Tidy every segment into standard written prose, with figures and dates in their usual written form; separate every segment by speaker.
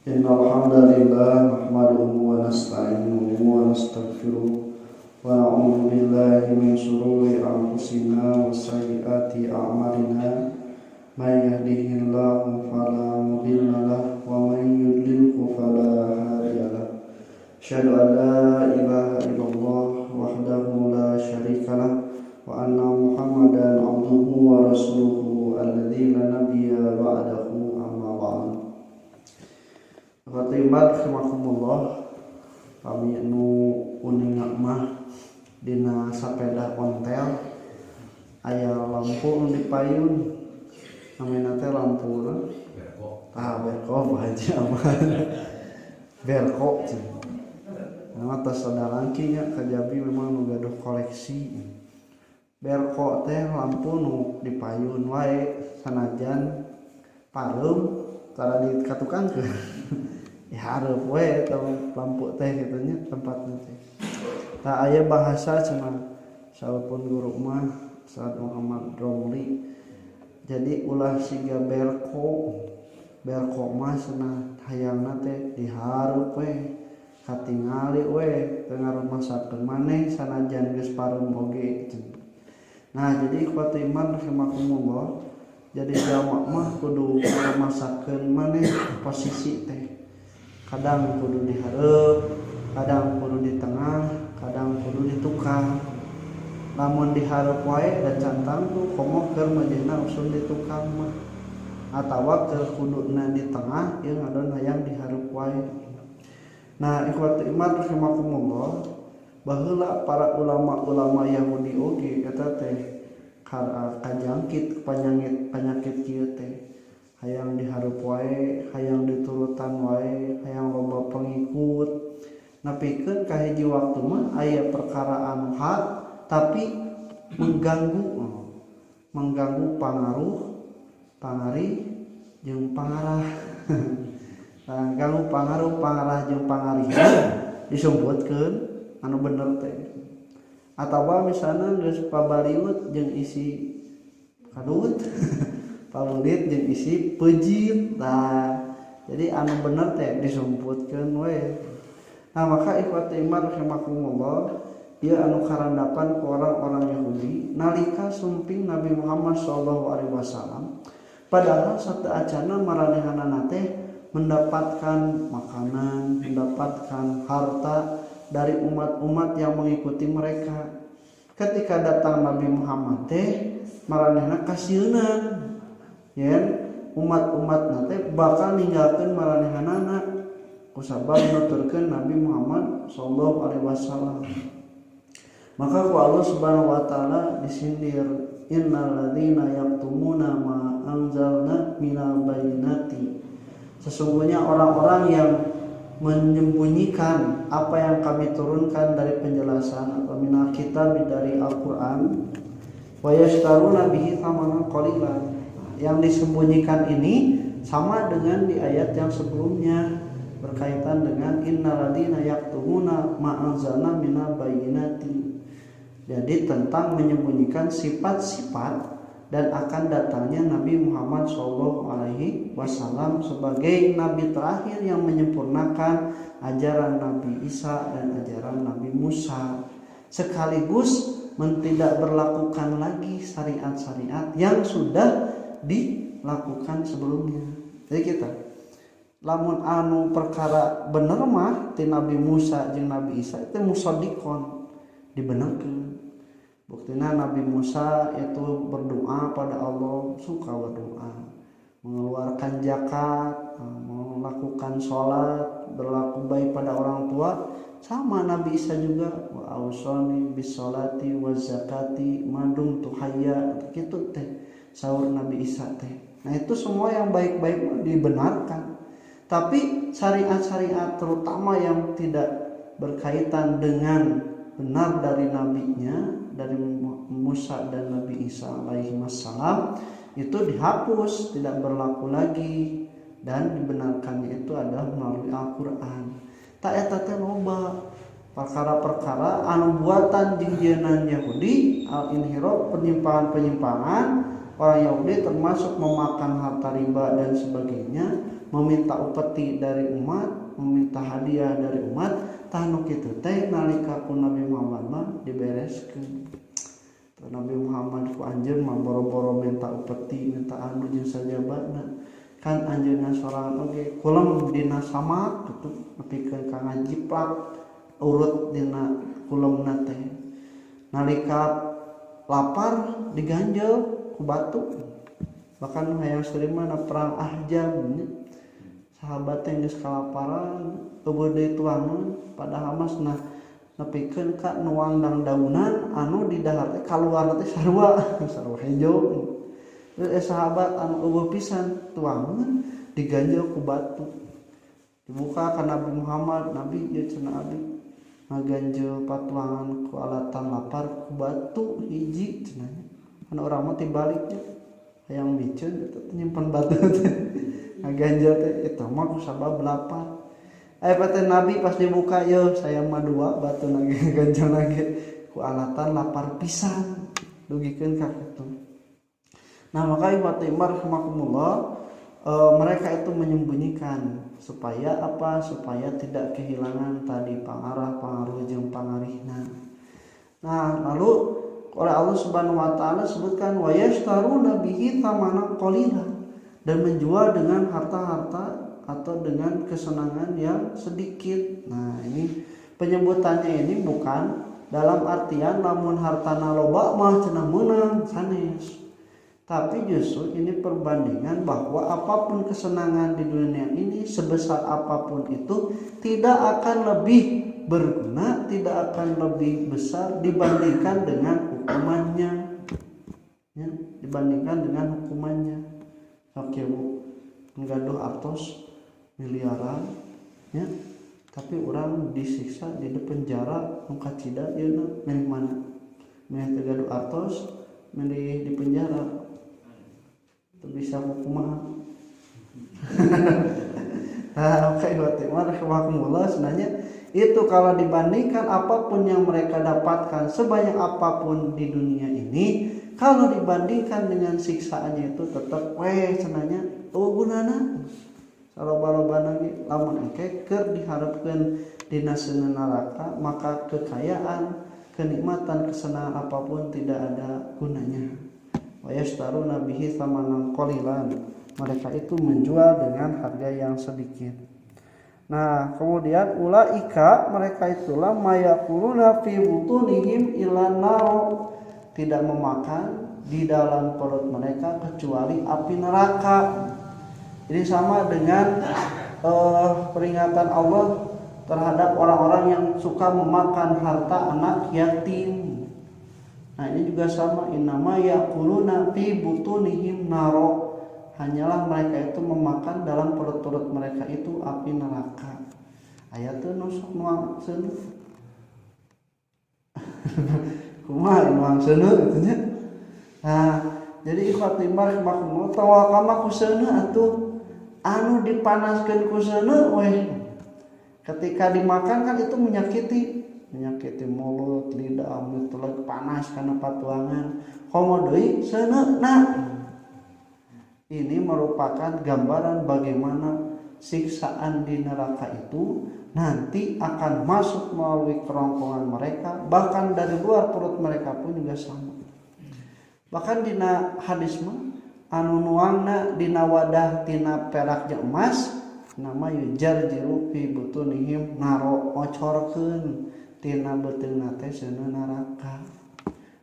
Speaker 1: Innal hamdalillah nahmaduhu wa nasta'inuhu wa nastaghfiruh wa na'udzu billahi min shururi anfusina wa sayyiati a'malina may yahdihillahu fala mudilla lahu wa may yudlilhu fala hadiya lahu. Asyhadu an la ilaha illallah wahdahu la syarika lahu wa anna Muhammadan abduhu wa rasuluhu alladzi la nabiyya ba'dahu amma ba'd. Khatimat rahimakumullah, kami nu uning mah dina sapeda ontel aya lampu nu dipayun namina teh lampu berko bahagia mah berko nama tos sadalangki nya kajabi memang nu gaduh koleksi berko teh lampu nu dipayun wae sanajan pareum tara dikatukankeun dihareup we lampu teh kitu nya tempatna teh. Tah aya bahasa cenah salepun guru mah Ustaz Muhammad Romli. Jadi ulah siga berko mah cenah hayangna teh dihareup we katingali we teu ngarumasakeun maneh sanajan geus pareum oge. Nah, jadi ikhwati iman rahimakumullah, jadi jamak mah kudu ngarumasakeun maneh posisi teh. Kadang kudu dihareup, kadang kudu di tengah, kadang kudu di tukang. Lamun dihareup wae dan cantang tuh komo keur majena usul di tukang mah. Atawa keur kuduna di tengah ieu ngadon hayang dihareup wae. Nah, ikhwati iman rahimakumullah, baheula para ulama-ulama Yahudi oge eta teh kajangkit penyakit kieu teh. Hayang dihareup wae, hayang diturutan wae, hayang loba pengikut. Napikeun ka hiji waktu mah aya perkara anu hak tapi mengganggu pangarih jeung pangarah. Nah, ganggu pangaruh pangarah jeung pangarih disumputkeun anu bener teh. Atawa misalna geus pabaliut jeung isi kadut palulit jeung isi pejit. Nah, jadi anu bener teh disumputkeun we. Nah, maka ikhwati iman rahimakumullah, ieu anu karandapan ku orang-orang Yahudi nalika sumping Nabi Muhammad sallallahu alaihi wasallam. Padahal sateu acana maranehanana teh mendapatkan makanan, mendapatkan harta dari umat-umat yang mengikuti mereka. Ketika datang Nabi Muhammad teh maranehna kasieuna. Yen umat-umat nate bakal ninggalkeun maranehanana kusabab nuturkeun Nabi Muhammad sallallahu alaihi wasallam. Maka ku Allah Subhanahu wa taala disindir, innal ladzina yaktumuna ma anzalna minal bayyinati. Sesungguhnya orang-orang yang menyembunyikan apa yang kami turunkan dari penjelasan atau minal kitab dari Al-Qur'an wa yashtaruna bihi thamanan qalilan. Yang disembunyikan ini sama dengan di ayat yang sebelumnya berkaitan dengan innalladzina yaktumuna ma anzalna minal bayyinati. Jadi tentang menyembunyikan sifat-sifat dan akan datangnya Nabi Muhammad SAW sebagai Nabi terakhir yang menyempurnakan ajaran Nabi Isa dan ajaran Nabi Musa, sekaligus tidak berlakukan lagi syariat-syariat yang sudah dilakukan sebelumnya. Jadi kita lamun anu perkara bener mah ti Nabi Musa jeung Nabi Isa itu musaddiqon dibenerkeun. Buktina Nabi Musa itu berdoa pada Allah, suka berdoa, mengeluarkan zakat, melakukan sholat, berlaku baik pada orang tua. Sama Nabi Isa juga, wa ausani bis sholati wa zakati madum tuhayya, gitu teh sahur Nabi Isa teh. Nah, itu semua yang baik-baik dibenarkan. Tapi syariat-syariat terutama yang tidak berkaitan dengan benar dari nabinya, dari Musa dan Nabi Isa alaihi wassalam, itu dihapus, tidak berlaku lagi, dan dibenarkannya itu adalah melalui Al-Qur'an. Tak eta teh loba perkara-perkara anu buatan jinjeunan Yahudi, al-inhiraf, penyimpangan-penyimpangan orang Yahudi termasuk memakan harta riba dan sebagainya, meminta upeti dari umat, meminta hadiah dari umat, tanu kitu teh nalika ku Nabi Muhammad mah dibereskeun. Nabi Muhammad ku anjeun mah boro-boro minta upeti, minta anu jeung sajabatna. Kan anjeunna sorangan oge kulem dina samak kitu nepikeun ka ngajiplak urut dina kulemna teh. Nalika lapar diganjel ku batu. Bahkan hayang seureumna perang Ahzab sahabat yang geus kalaparan eueuh deui tuangan padahal masna nepikeun ka nuang dang daunan anu di dahar teh kaluar teh sarua hejo. Sahabat anu eueuh pisan tuangan diganjel ku batu. Dibuka ka Nabi Muhammad, Nabi ieu cenah abi ngaganjel patuangan ku alatan lapar ku batu hiji cenah. Anu urang mah tibaliknya hayang biceun eta nyimpen batu teh. Ngaganjel teh eta mah ku sabab lapar. Teh Nabi pas dibuka yeuh saya mah dua batu lagi ganjel lagi ku alatan lapar pisan dugikeun ka kitu. Nah maka ikhwati rahimakumullah mereka itu menyembunyikan supaya apa? Supaya tidak kehilangan tadi pangarah, pangaruh jeung pangarihna. Nah lalu oleh Allah Subhanahu wa taala sebutkan wa yashtaruna bihi thamanan qalila, dan menjual dengan harta-harta atau dengan kesenangan yang sedikit. Nah ini penyebutannya ini bukan dalam artian lamun hartana loba mah cenah meunang sanes, tapi justru ini perbandingan bahwa apapun kesenangan di dunia ini sebesar apapun itu tidak akan lebih berguna, tidak akan lebih besar dibandingkan dengan hukumannya ya, dibandingkan dengan hukumannya. Oke Bu, nggaduh artos miliaran ya, tapi orang disiksa di penjara nu kacida ieu milih mana? Milih gaduh artos, milih di penjara. Teu bisa kumaha. Nah, oke warahmatullah sebenarnya itu kalau dibandingkan apapun yang mereka dapatkan sebanyak apapun di dunia ini, kalau dibandingkan dengan siksaannya itu tetap cenanya gunana. Loba-loba lagi lamun engke keur diharapkeun dina seueun neraka, maka kekayaan, kenikmatan, kesenangan apapun tidak ada gunanya. Wa yashtaruna bihi thamanan qalilan, mereka itu menjual dengan harga yang sedikit. Nah, kemudian ulaika, mereka itulah mayakuluna fi butunihim ilan nar, tidak memakan di dalam perut mereka kecuali api neraka. Ini sama dengan peringatan Allah terhadap orang-orang yang suka memakan harta anak yatim. Nah ini juga sama, innama yaquluna fi butunihim naro, hanyalah mereka itu memakan dalam perut-perut mereka itu api neraka. Ayatnya nusuk nuang seuneu. Kumaha nuang seuneu gitu nya. Nah, jadi ikhwati rahimakumullah tawakama ku seuneu atuh anu dipanaskeun ku seuneu weh. Ketika dimakan kan itu menyakiti mulut, lidah, mulut panas karena patuangan. Komo deui seuneuna. Ini merupakan gambaran bagaimana siksaan di neraka itu nanti akan masuk melalui kerongkongan mereka, bahkan dari luar perut mereka pun juga sama. Bahkan dina hadis mah anu nuangna dina wadah tina perak jeung emas nama yujarjiru fi butunihim naro, ocorkeun tina beuteungna teh seuneun neraka.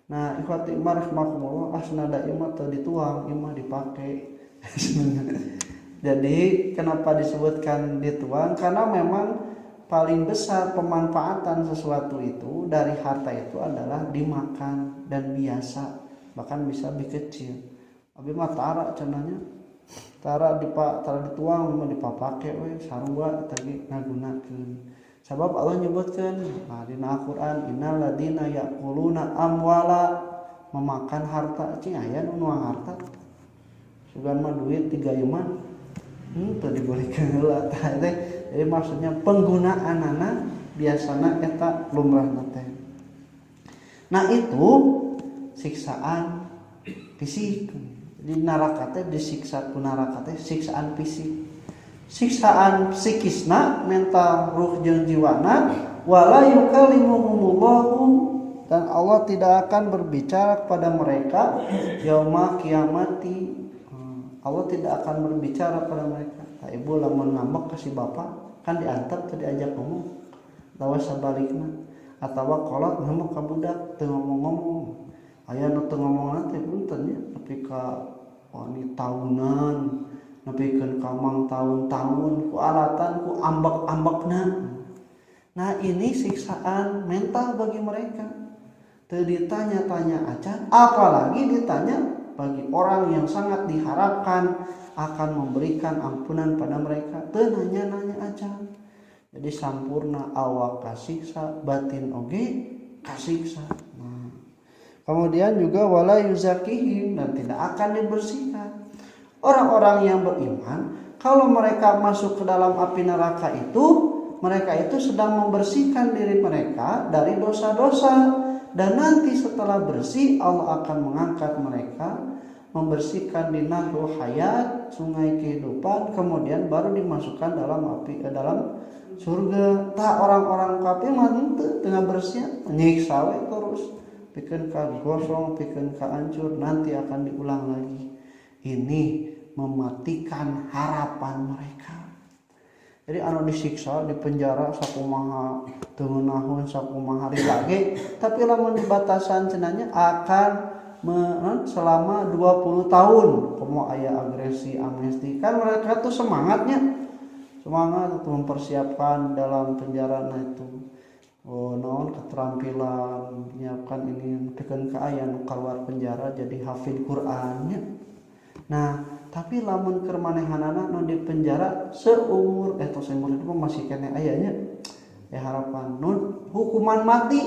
Speaker 1: Nah ikhwati rahimakumullah asnada imah teu dituang, imah dipake. Jadi kenapa disebutkan dituang? Karena memang paling besar pemanfaatan sesuatu itu dari harta itu adalah dimakan dan biasa, bahkan bisa lebih kecil. Abi mah tara cenanya, tara dituang mah dipapake we sarua tadi ngagunakeun. Sabab Allah nyebutkan dina Al-Qur'an innal ladina yaquluna amwala, memakan harta, cing aya nu nuang harta. Sugan mah duit 3 iman. Teu dibolehkeun heula tah teh. Jadi maksudnya penggunaanana biasana eta lumrahna teh. Nah itu siksaan fisik. Di neraka teh disiksa ku neraka teh siksaan fisik. siksaan psikisna mental ruh jeung jiwana, wala yukallimuhumullahu, dan Allah tidak akan berbicara kepada mereka yaumul kiamati. Allah tidak akan berbicara pada mereka. Ibu lamun ngambek ka si bapak kan diantep teu diajak ngomong, atawa sabalikna, atawa kolot ngambek ka budak teu ngomong-ngomong. Aya nu teu ngomongna teh punten nya nepi ka wani tahunan, nepikeun ka mang tahun-tahun ku alatan ku ambek-ambekna. Nah, ini siksaan mental bagi mereka. Teu ditanya-tanya acan, apalagi ditanya bagi orang yang sangat diharapkan akan memberikan ampunan pada mereka, teu nanya-nanya acan. Jadi sampurna awak kasiksa, batin oge kasiksa. Nah, kemudian juga wala yuzakihim, dan tidak akan dibersihkan. Orang-orang yang beriman kalau mereka masuk ke dalam api neraka itu, mereka itu sedang membersihkan diri mereka dari dosa-dosa. Dan nanti setelah bersih Allah akan mengangkat mereka, membersihkan di nahru hayat, sungai kehidupan, kemudian baru dimasukkan dalam api dalam surga. Tak orang-orang kafir mah tengah bersih nyiksa we terus, pikeun ka gosong, pikeun ka hancur, nanti akan diulang lagi. Ini mematikan harapan mereka. Jadi anu disiksa di penjara sakumaha teu naon sakumaha hari lagi, tapi lamun di batasan cenanya akan selama 20 tahun. Komo aya agresi amnesti kan mereka tuh semangat untuk mempersiapkan dalam penjara itu naon keterampilan menyiapkan ini pikeun ka aya nu keluar penjara jadi hafid Qur'annya. Nah, tapi lamun keur manehanana nu di penjara seumur seumur itu masih kene ayanya harapan nun hukuman mati.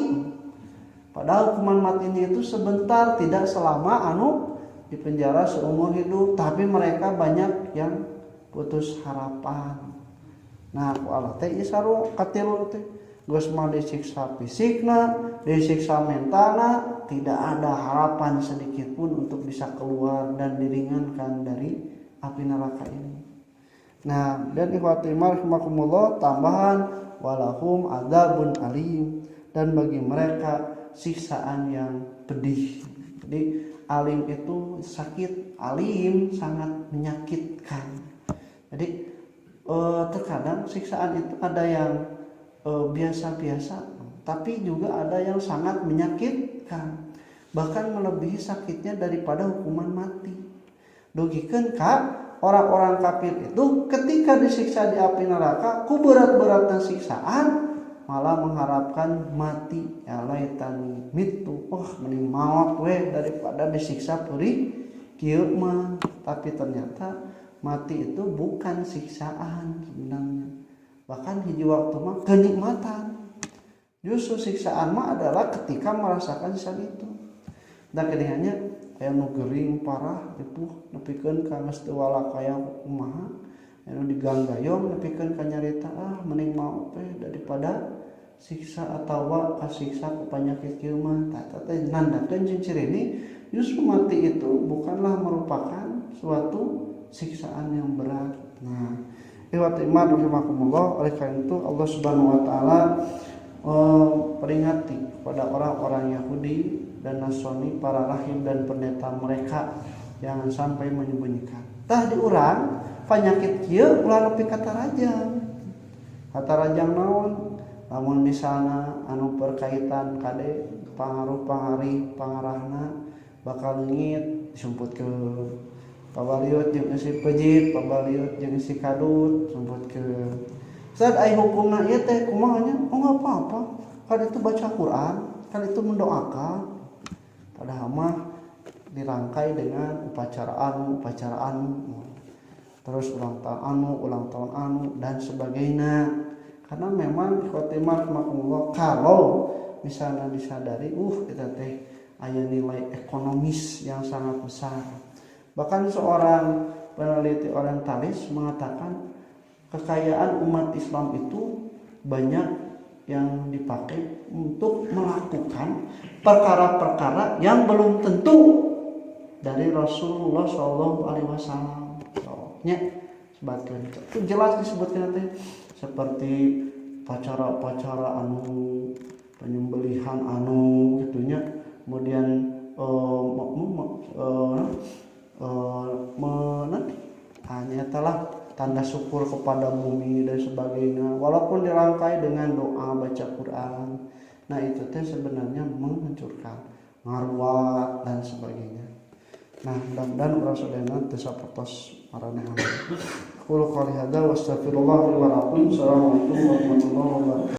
Speaker 1: Padahal hukuman matinya itu sebentar, tidak selama anu di penjara seumur hidup, tapi mereka banyak yang putus harapan. Nah, ku Allah teh isaru katilu teh geus mah disiksa fisikna, disiksa mentalna, tidak ada harapan sedikit pun untuk bisa keluar dan diringankan dari api neraka ini. Nah, dan ikhwati rahimakumullah, tambahan walahum adzabun alim, dan bagi mereka siksaan yang pedih. Jadi alim itu sakit, alim sangat menyakitkan. Jadi terkadang siksaan itu ada yang biasa-biasa, tapi juga ada yang sangat menyakitkan, bahkan melebihi sakitnya daripada hukuman mati. Dugikeun ka orang-orang kafir itu ketika disiksa di api neraka ku berat-beratna siksaan malah mengharapkan mati, ya laitani mitu, mending maot we daripada disiksa perih kieu mah. Tapi ternyata mati itu bukan siksaan sebenarnya, bahkan hiji waktu mah kenikmatan. Justru siksaan mah adalah ketika merasakan siksa itu. Dan kedengannya aya nu gering parah dipuh nepikeun ka geus teu wala kaya kumaha, anu diganggayong nepikeun ka nyarita mending maot teh daripada siksa atawa kasiksa ku panyakit kieu mah. Tah teh nandakeun jeung cirini justru mati itu bukanlah merupakan suatu siksaan yang berat. Nah, ikhwati iman rahimakumullah, oleh karena itu Allah Subhanahu wa taala peringati kepada orang-orang Yahudi dan Nasrani, para rahib dan pendeta mereka, jangan sampai menyembunyikan. Tah diurang penyakit kieu ulah nepi ka tarajang. Katarajang naon? Lamun misalna anu berkaitan kade pangaruh-pangarih pangarahna bakal ngit disumputkeun. Pabaliut jeung isi pejit, pabaliut jeung isi kadut sumputkeun. Saat aya hukumna ieu teh kumaha nya? Enggak apa-apa. Kan itu baca Quran, kan itu mendoakan. Padahal mah dirangkai dengan upacara anu, terus ulang tahun anu dan sebagainya. Karena memang khotimah makumullah kalau misalnya disadari kita teh aya nilai ekonomis yang sangat besar. Bahkan seorang peneliti orientalis mengatakan kekayaan umat Islam itu banyak yang dipakai untuk melakukan perkara-perkara yang belum tentu dari Rasulullah SAW. sebatkeun itu jelas disebutkan teh seperti pacara-pacara anu penyembelihan anu gitunya kemudian hanya telah tanda syukur kepada bumi dan sebagainya walaupun dirangkai dengan doa baca Quran. Nah itu teh sebenarnya menghancurkan ngaruat dan sebagainya. Nah mudah-mudahan urang sadayana teu sapertos maranehna. Qul qouli hadza wa astaghfirullah li wa lakum. Assalamualaikum warahmatullahi wabarakatuh.